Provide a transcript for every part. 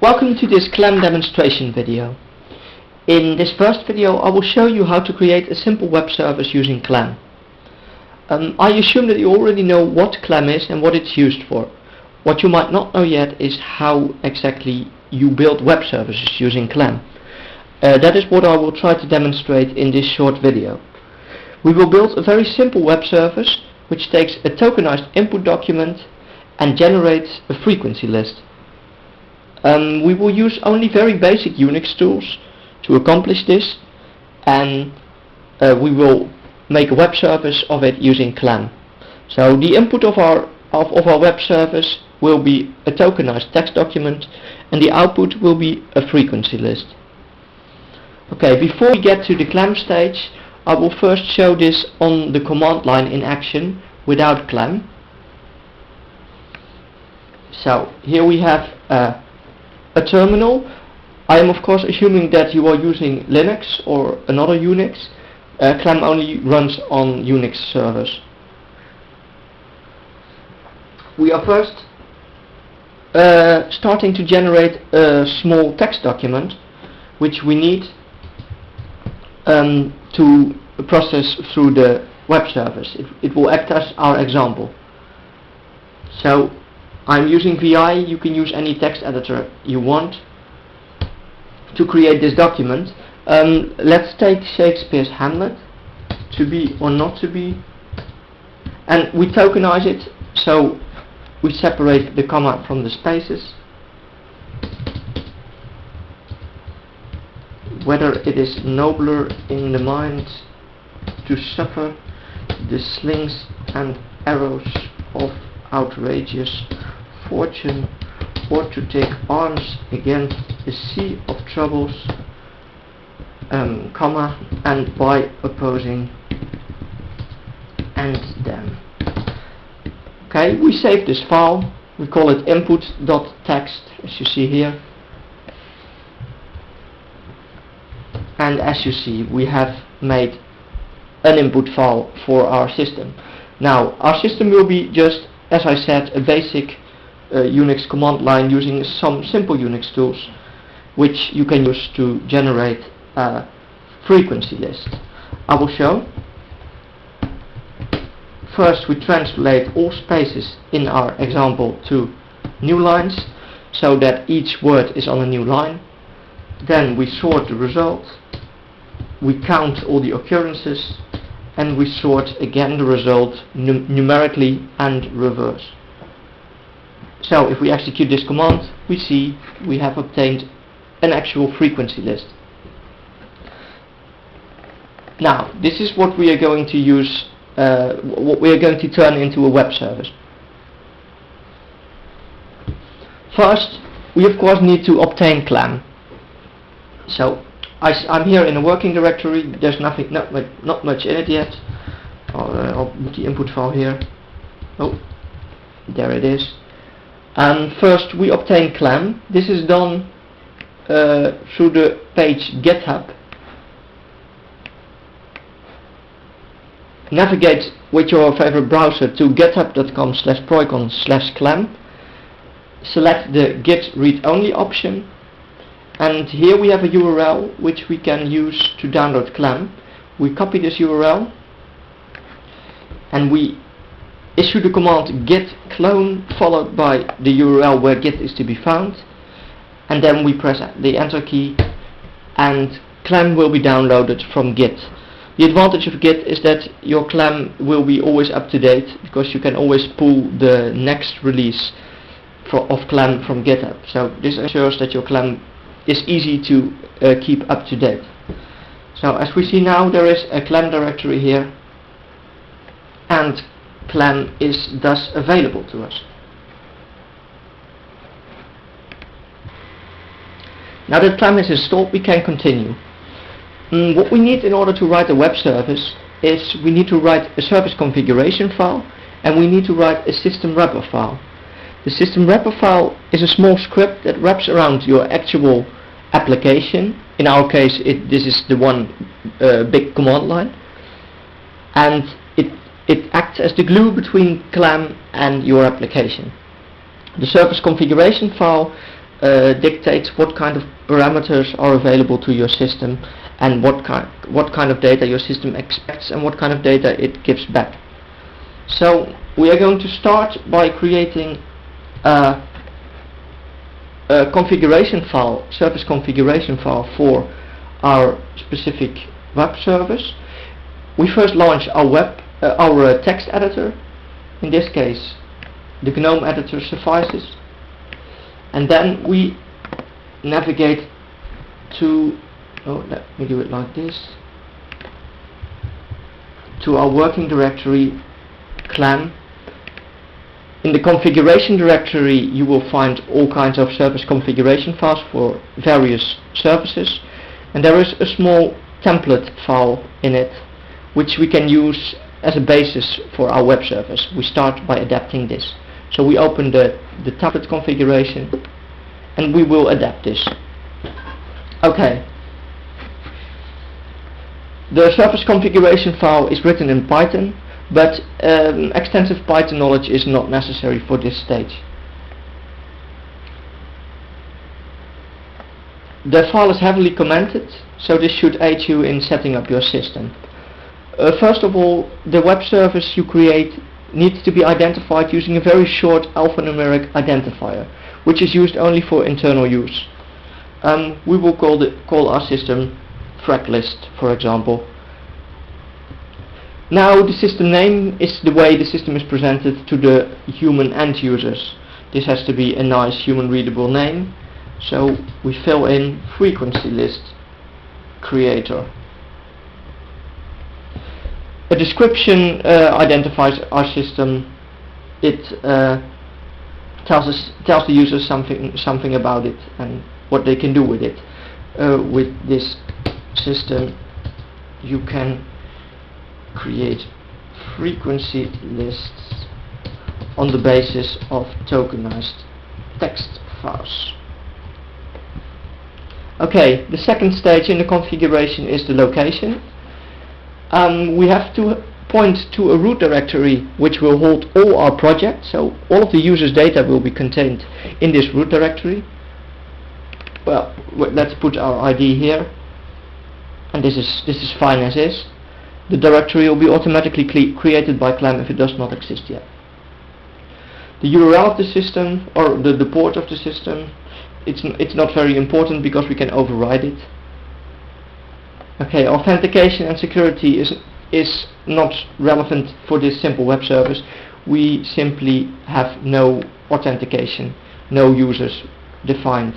Welcome to this CLAM demonstration video. In this first video I will show you how to create a simple web service using CLAM. I assume that you already know what CLAM is and what it's used for. What you might not know yet is how exactly you build web services using CLAM. That is what I will try to demonstrate in this short video. We will build a very simple web service which takes a tokenized input document and generates a frequency list. We will use only very basic Unix tools to accomplish this, and we will make a web service of it using CLAM. So the input of our web service will be a tokenized text document, and the output will be a frequency list. Okay, before we get to the CLAM stage, I will first show this on the command line in action without CLAM. So here we have a terminal. I am of course assuming that you are using Linux or another Unix. CLAM only runs on Unix servers. We are first starting to generate a small text document which we need to process through the web service. It will act as our example. So I'm using VI. You can use any text editor you want to create this document. Let's take Shakespeare's Hamlet, to be or not to be, and we tokenize it, so we separate the comma from the spaces. Whether it is nobler in the mind to suffer the slings and arrows of outrageous fortune, or to take arms against a sea of troubles, comma, and by opposing end them. Okay, we save this file. We call it input.txt, as you see here. And as you see, we have made an input file for our system. Now, our system will be just, as I said, a basic Unix command line using some simple Unix tools which you can use to generate a frequency list. I will show. First we translate all spaces in our example to new lines so that each word is on a new line. Then we sort the result, we count all the occurrences, and we sort again the result numerically and reverse. So if we execute this command, we see we have obtained an actual frequency list. Now, this is what we are going to use, what we are going to turn into a web service. First, we of course need to obtain CLAM. So I'm here in a working directory. There's not much in it yet. I'll put the input file here. Oh, there it is. And first we obtain CLAM. This is done through the page GitHub. Navigate with your favorite browser to github.com/proicon/clam. Select the Git read only option, and here we have a URL which we can use to download CLAM. We copy this URL and we issue the command git clone followed by the URL where Git is to be found, and then we press the enter key and CLAM will be downloaded from Git. The advantage of Git is that your CLAM will be always up to date because you can always pull the next release of CLAM from GitHub. So this ensures that your CLAM is easy to keep up to date. So as we see now, there is a CLAM directory here, and CLAM is thus available to us. Now that CLAM is installed, we can continue. What we need in order to write a web service is we need to write a service configuration file, and we need to write a system wrapper file. The system wrapper file is a small script that wraps around your actual application. In our case, this is the one big command line, and it acts as the glue between CLAM and your application. The service configuration file dictates what kind of parameters are available to your system and what kind of data your system expects and what kind of data it gives back. So we are going to start by creating a configuration file, service configuration file for our specific web service. We first launch our text editor. In this case, the GNOME editor suffices, and then we navigate to, let me do it like this, to our working directory CLAM. In the configuration directory you will find all kinds of service configuration files for various services, and there is a small template file in it which we can use as a basis for our web service. We start by adapting this. So we open the template configuration and we will adapt this. Okay. The service configuration file is written in Python, but extensive Python knowledge is not necessary for this stage. The file is heavily commented, so this should aid you in setting up your system. First of all, the web service you create needs to be identified using a very short alphanumeric identifier, which is used only for internal use. We will call our system FracList, for example. Now the system name is the way the system is presented to the human end users. This has to be a nice human readable name, so we fill in frequency list creator. A description identifies our system. It tells the user something about it and what they can do with it. With this system you can create frequency lists on the basis of tokenized text files. Okay, the second stage in the configuration is the location. We have to point to a root directory which will hold all our projects, so all of the user's data will be contained in this root directory. Well, let's put our ID here, and this is fine as is. The directory will be automatically created by CLAM if it does not exist yet. The URL of the system, or the port of the system, it's not very important because we can override it. Okay, authentication and security is not relevant for this simple web service. We simply have no authentication, no users defined.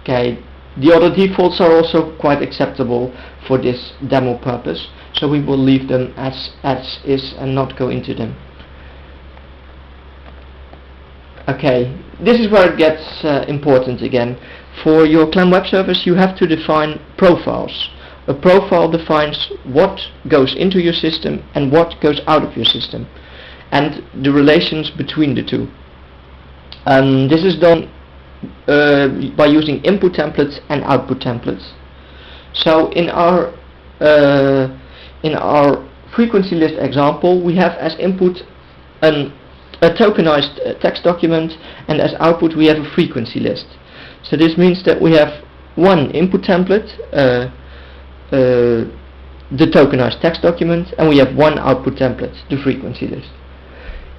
Okay, the other defaults are also quite acceptable for this demo purpose, so we will leave them as is and not go into them. Okay, this is where it gets important again. For your CLAM web service you have to define profiles. A profile defines what goes into your system and what goes out of your system, and the relations between the two. This is done by using input templates and output templates. So in our frequency list example, we have as input a tokenized text document, and as output we have a frequency list. So this means that we have one input template, the tokenized text document, and we have one output template, the frequency list.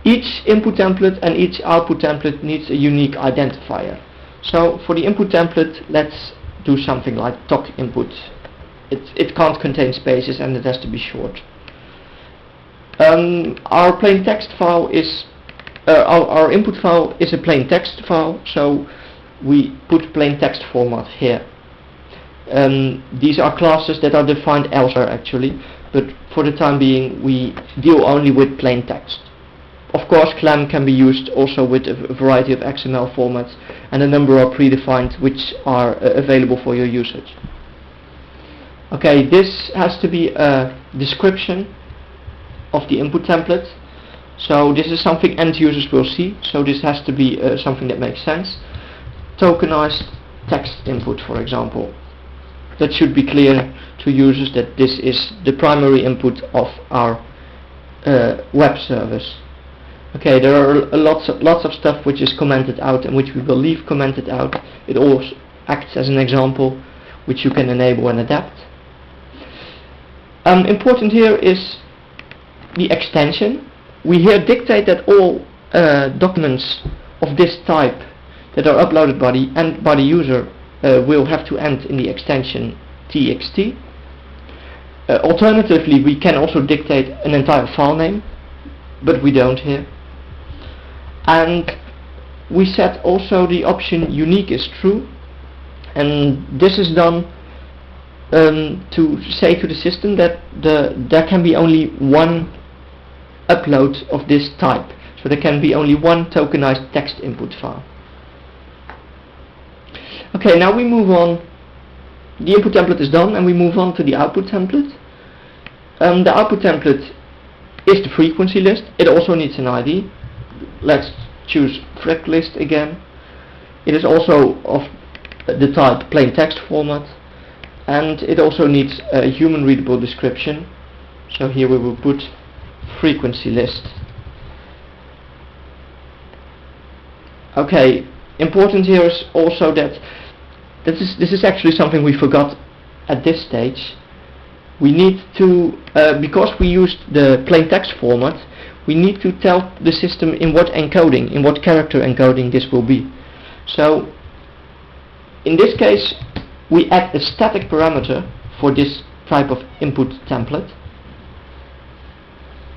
Each input template and each output template needs a unique identifier. So for the input template, let's do something like doc input. It can't contain spaces and it has to be short. Our plain text file is our input file is a plain text file, so we put plain text format here. These are classes that are defined elsewhere actually, but for the time being we deal only with plain text. Of course, CLAM can be used also with a variety of XML formats, and a number are predefined which are available for your usage. Okay, this has to be a description of the input template. So this is something end users will see, so this has to be something that makes sense. Tokenized text input, for example. That should be clear to users that this is the primary input of our web service. Okay, there are lots of stuff which is commented out and which we will leave commented out. It also acts as an example which you can enable and adapt. Important here is the extension. We here dictate that all documents of this type that are uploaded by the user will have to end in the extension txt. Alternatively, we can also dictate an entire file name, but we don't here. And we set also the option unique is true, and this is done to say to the system that there can be only one upload of this type, so there can be only one tokenized text input file. Okay, now we move on. The input template is done, and we move on to the output template. The output template is the frequency list. It also needs an ID. Let's choose frect list again. It is also of the type plain text format, and it also needs a human readable description. So here we will put frequency list. Okay, important here is also that this is actually something we forgot at this stage. We need to, because we used the plain text format, we need to tell the system in what encoding, in what character encoding this will be. So in this case we add a static parameter for this type of input template.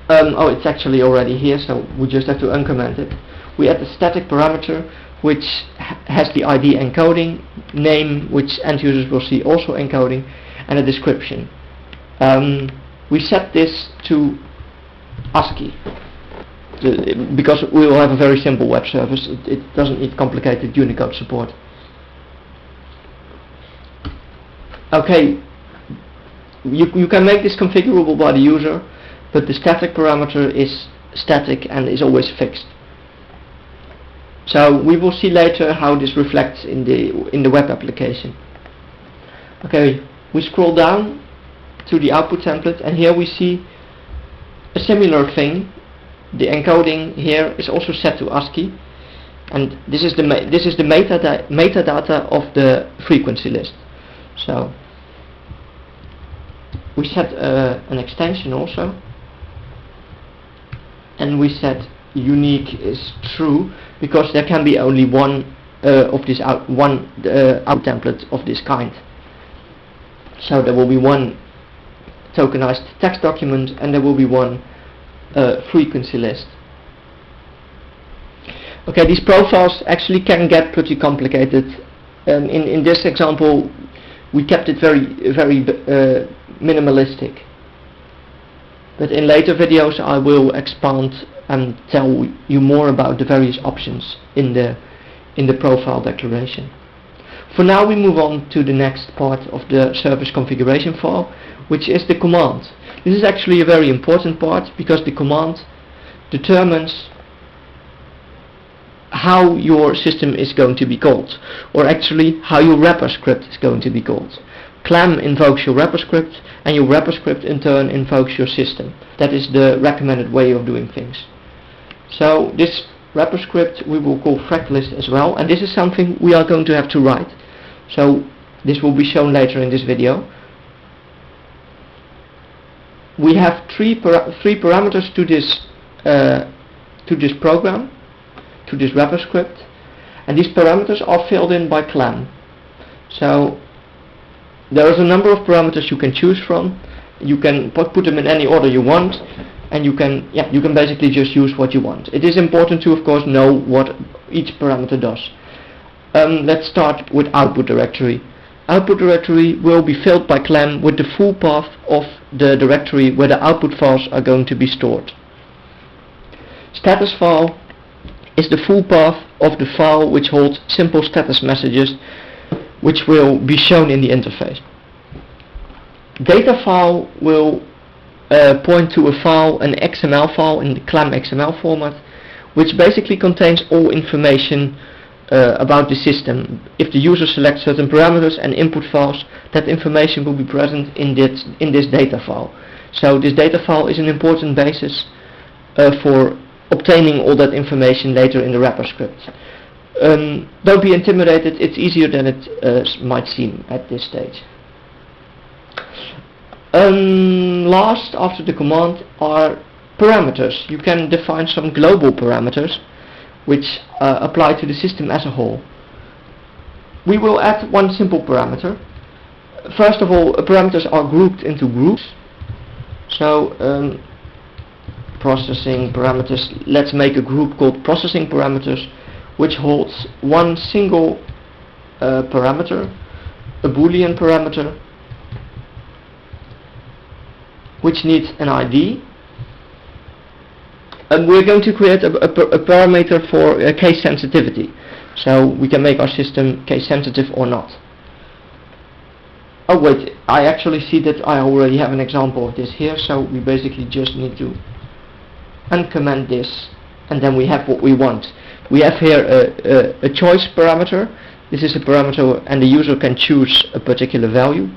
Oh, it's actually already here, so we just have to uncomment it. We add a static parameter which has the ID encoding, name which end users will see also encoding, and a description. We set this to ASCII because we will have a very simple web service. It doesn't need complicated Unicode support. Okay, you can make this configurable by the user, but the static parameter is static and is always fixed. So we will see later how this reflects in the web application. Okay, we scroll down to the output template, and here we see a similar thing. The encoding here is also set to ASCII, and this is the metadata of the frequency list. So we set an extension also, and we set unique is true because there can be only one out template of this kind. So there will be one tokenized text document, and there will be one frequency list. Okay, these profiles actually can get pretty complicated. In this example, we kept it very minimalistic. But in later videos, I will expand and tell you more about the various options in the profile declaration. For now, we move on to the next part of the service configuration file, which is the command. This is actually a very important part because the command determines how your system is going to be called, or actually how your wrapper script is going to be called. CLAM invokes your wrapper script, and your wrapper script in turn invokes your system. That is the recommended way of doing things. So this wrapper script we will call frect list as well, and this is something we are going to have to write. So this will be shown later in this video. We have three parameters to this program, to this wrapper script, and these parameters are filled in by CLAM. So there is a number of parameters you can choose from. You can put them in any order you want, and you can basically just use what you want. It is important to, of course, know what each parameter does. Let's start with output directory. Output directory will be filled by CLAM with the full path of the directory where the output files are going to be stored. Status file is the full path of the file which holds simple status messages, which will be shown in the interface. Data file will point to a file, an XML file in the CLAM XML format, which basically contains all information about the system. If the user selects certain parameters and input files, that information will be present in this data file. So this data file is an important basis for obtaining all that information later in the wrapper script. Don't be intimidated, it's easier than it might seem at this stage. Last, after the command, are parameters. You can define some global parameters which apply to the system as a whole. We will add one simple parameter. First of all, parameters are grouped into groups. So processing parameters, let's make a group called processing parameters, which holds one single parameter, a Boolean parameter, which needs an ID. And we're going to create a parameter for case sensitivity, so we can make our system case sensitive or not. Oh wait, I actually see that I already have an example of this here, so we basically just need to uncomment this, and then we have what we want. We have here a choice parameter. This is a parameter and the user can choose a particular value.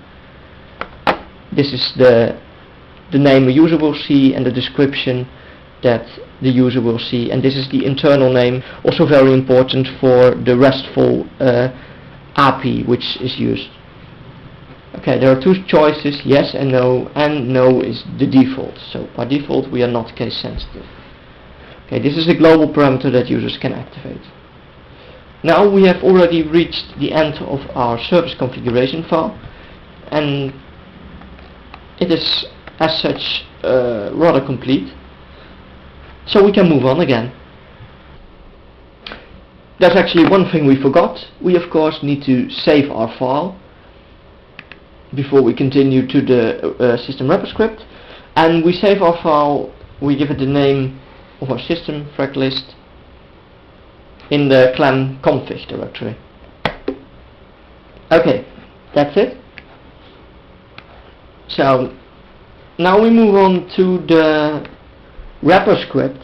This is the name a user will see and the description that the user will see, and this is the internal name, also very important for the RESTful API which is used. Okay, there are two choices, yes and no is the default, so by default we are not case sensitive. Okay, this is a global parameter that users can activate. Now we have already reached the end of our service configuration file, and it is as such rather complete. So we can move on again. There's actually one thing we forgot. We of course need to save our file before we continue to the system wrapper script, and we save our file, we give it the name of our system fraclist in the CLAM config directory. Okay, that's it. So now we move on to the wrapper script.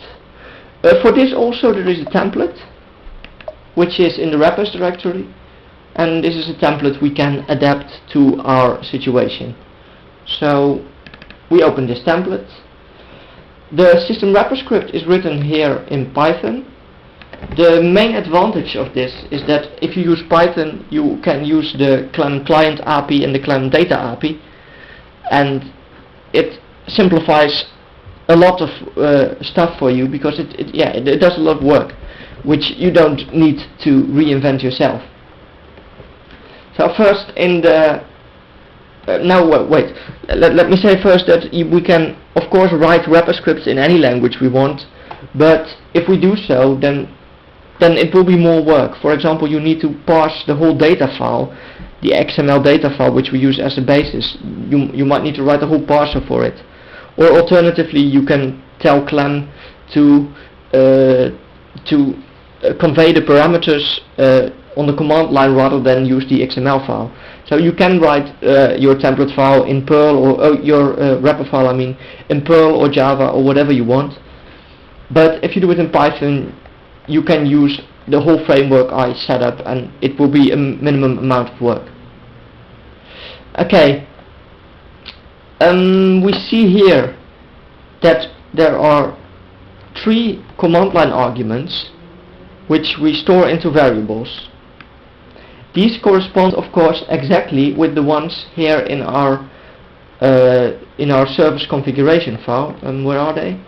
For this also there is a template which is in the wrappers directory, and this is a template we can adapt to our situation. So we open this template. The system wrapper script is written here in Python. The main advantage of this is that if you use Python you can use the CLAM client API and the CLAM data API, and it simplifies a lot of stuff for you, because it does a lot of work which you don't need to reinvent yourself. So first in the let me say first that we can of course write wrapper scripts in any language we want, but if we do so then it will be more work. For example, you need to parse the whole data file, the XML data file which we use as a basis. You might need to write a whole parser for it, or alternatively you can tell CLAM to convey the parameters on the command line rather than use the XML file. So you can write your template file in Perl, or your wrapper file in Perl or Java or whatever you want. But if you do it in Python, you can use the whole framework I set up, and it will be a minimum amount of work. Okay, we see here that there are 3 command line arguments which we store into variables. These correspond of course exactly with the ones here in our service configuration file. Where are they?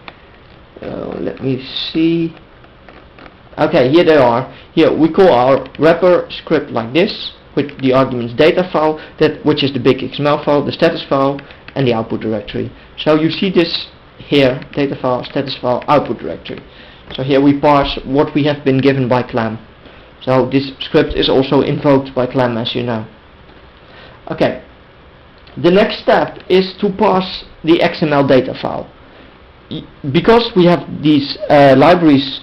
Let me see. Okay, here they are. Here we call our wrapper script like this, with the arguments data file, which is the big XML file, the status file, and the output directory. So you see this here, data file, status file, output directory. So here we parse what we have been given by CLAM. So this script is also invoked by CLAM, as you know. Okay, the next step is to parse the XML data file. Because we have these libraries,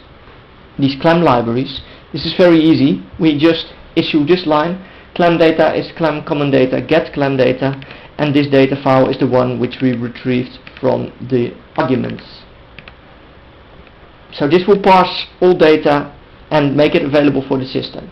these CLAM libraries, this is very easy. We just issue this line: CLAM data is CLAM common data, get CLAM data, and this data file is the one which we retrieved from the arguments. So this will parse all data and make it available for the system.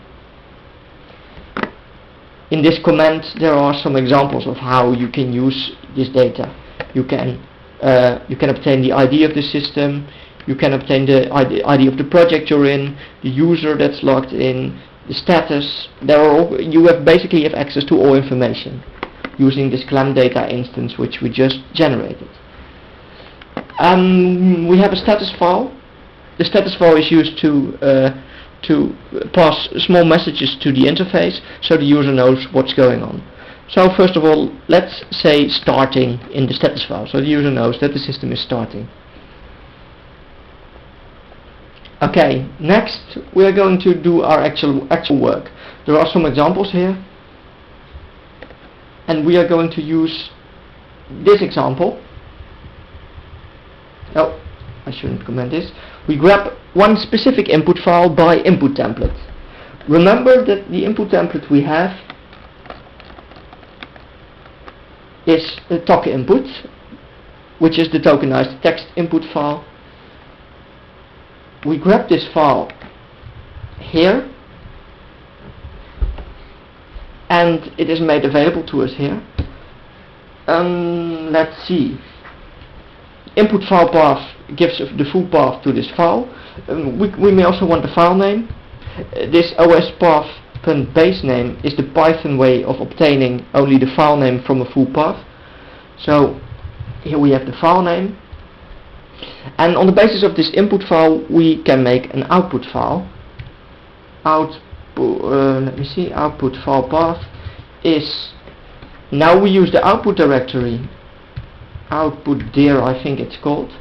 In this command there are some examples of how you can use this data. You can obtain the ID of the system, You can obtain the ID of the project you're in, the user that's logged in, the status. You basically have access to all information using this CLAM data instance which we just generated. We have a status file. The status file is used to pass small messages to the interface so the user knows what's going on. So first of all, let's say starting in the status file, so the user knows that the system is starting. Okay, next we are going to do our actual work. There are some examples here, and we are going to use this example. Oh, I shouldn't comment this. We grab one specific input file by input template. Remember that the input template we have is a TOC input, which is the tokenized text input file. We grab this file here, and it is made available to us here. Let's see. Input file path gives us the full path to this file. We may also want the file name. This OS path.base name is the Python way of obtaining only the file name from a full path. So here we have the file name, and on the basis of this input file we can make an output file. Output file path is, now we use the output directory, output dir I think it's called,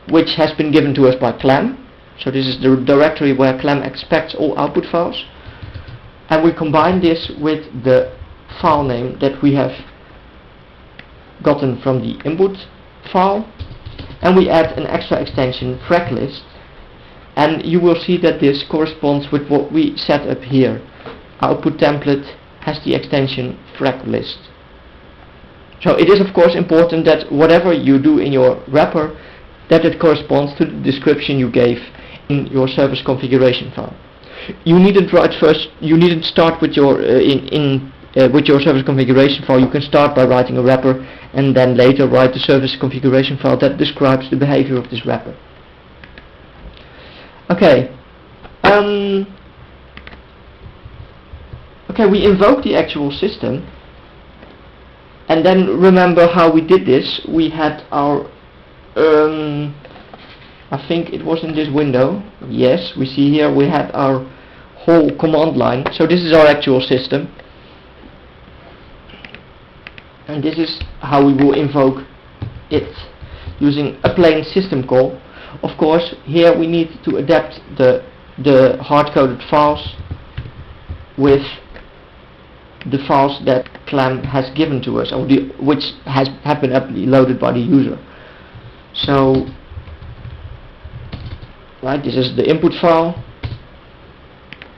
which has been given to us by CLAM. So this is the directory where CLAM expects all output files, and we combine this with the file name that we have gotten from the input file, and we add an extra extension fraclist, and you will see that this corresponds with what we set up here. Output template has the extension fraclist. So it is of course important that whatever you do in your wrapper, that it corresponds to the description you gave in your service configuration file. You needn't write first. You needn't start with your with your service configuration file. You can start by writing a wrapper and then later write the service configuration file that describes the behavior of this wrapper. Okay. Okay, we invoke the actual system, and then remember how we did this. We had our I think it was in this window. Yes, we see here we had our whole command line. So this is our actual system, and this is how we will invoke it using a plain system call. Of course, here we need to adapt the hard-coded files with the files that CLAM has given to us, or which have been uploaded by the user. So, right, this is the input file,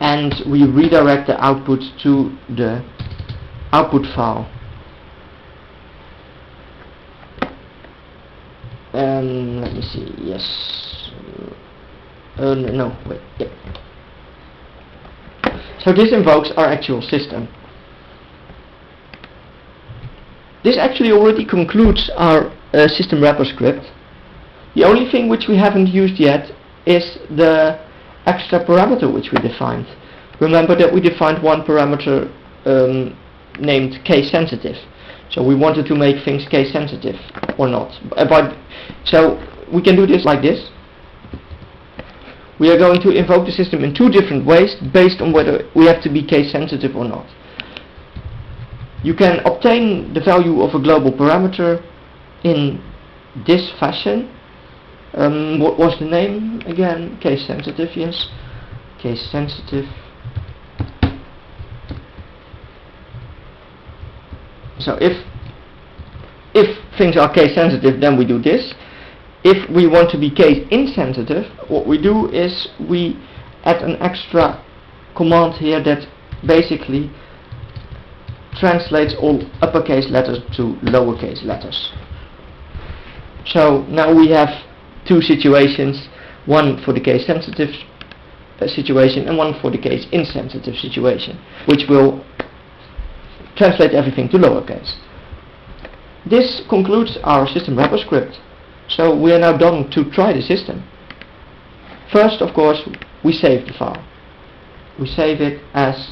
and we redirect the output to the output file. Let me see. Yes. No. Wait. Yep. So this invokes our actual system. This actually already concludes our system wrapper script. The only thing which we haven't used yet is the extra parameter which we defined. Remember that we defined one parameter named case sensitive. So we wanted to make things case sensitive or not. So we can do this like this. We are going to invoke the system in two different ways based on whether we have to be case sensitive or not. You can obtain the value of a global parameter in this fashion. What was the name again? Case sensitive, yes. Case sensitive. So if things are case sensitive, then we do this. If we want to be case insensitive, what we do is we add an extra command here that basically translates all uppercase letters to lowercase letters. So now we have two situations, one for the case sensitive situation and one for the case insensitive situation, which will translate everything to lowercase. This concludes our system wrapper script. So we are now done to try the system. First, of course, we save the file. We save it as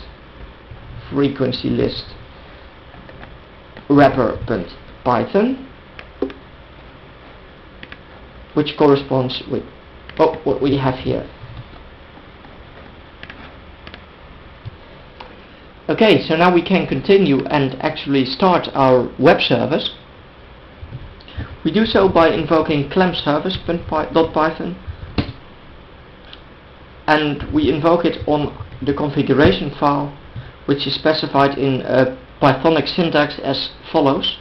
frequency list wrapper.python, which corresponds with what we have here. Okay, so now we can continue and actually start our web service. We do so by invoking CLAM service.python, and we invoke it on the configuration file, which is specified in Pythonic syntax as follows: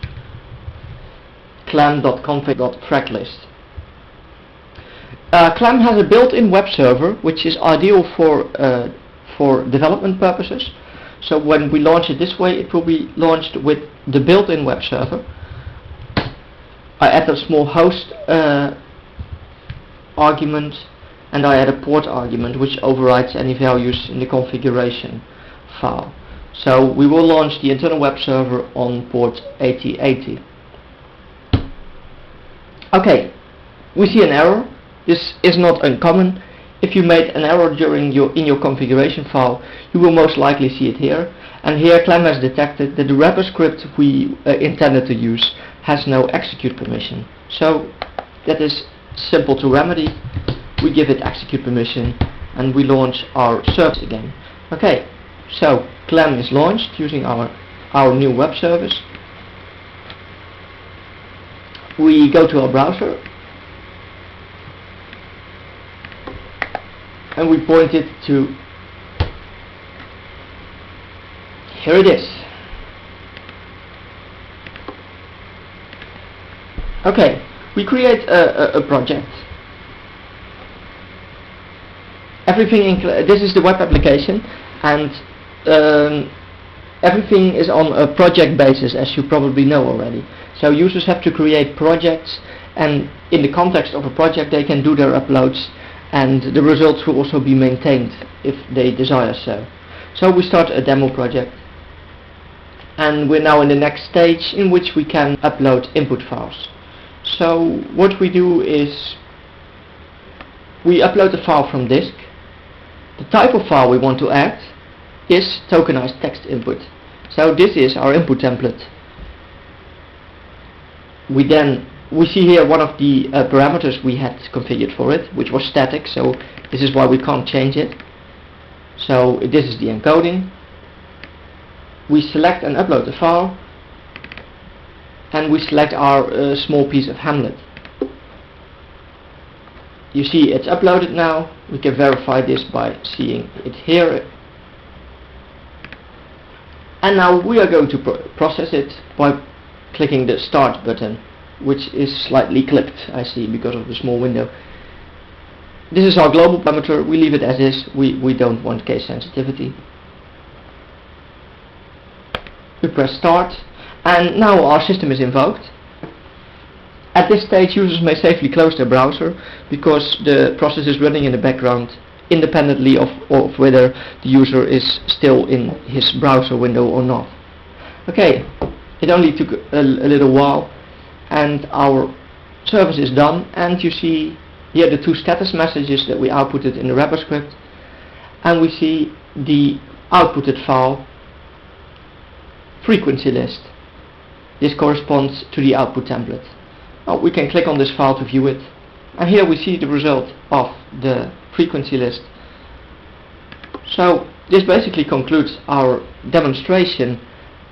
clam.config.tracklist. CLAM has a built-in web server, which is ideal for development purposes. So when we launch it this way, it will be launched with the built-in web server. I add a small host argument, and I add a port argument which overrides any values in the configuration file. So we will launch the internal web server on port 8080. Okay, we see an error. This is not uncommon. If you made an error in your configuration file, you will most likely see it here. And here CLAM has detected that the wrapper script we intended to use has no execute permission. So that is simple to remedy. We give it execute permission and we launch our service again. Okay, so CLAM is launched using our new web service. We go to our browser and we point it to, here it is. Okay, we create a project. This is the web application, and everything is on a project basis, as you probably know already. So users have to create projects, and in the context of a project they can do their uploads, and the results will also be maintained if they desire so. So we start a demo project, and we're now in the next stage in which we can upload input files. So what we do is we upload the file from disk. The type of file we want to add is tokenized text input. So this is our input template. We see here one of the parameters we had configured for it, which was static, so this is why we can't change it. So this is the encoding. We select and upload the file, and we select our small piece of Hamlet. You see it's uploaded now. We can verify this by seeing it here. And now we are going to process it by clicking the start button, which is slightly clipped, I see, because of the small window. This is our global parameter. We leave it as is. We don't want case sensitivity. We press start, and now our system is invoked. At this stage, users may safely close their browser because the process is running in the background independently of whether the user is still in his browser window or not. Okay, it only took a little while, and our service is done, and you see here the two status messages that we outputted in the wrapper script, and we see the outputted file frequency list. This corresponds to the output template. We can click on this file to view it, and here we see the result of the frequency list. So this basically concludes our demonstration,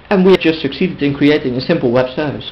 and we have just succeeded in creating a simple web service.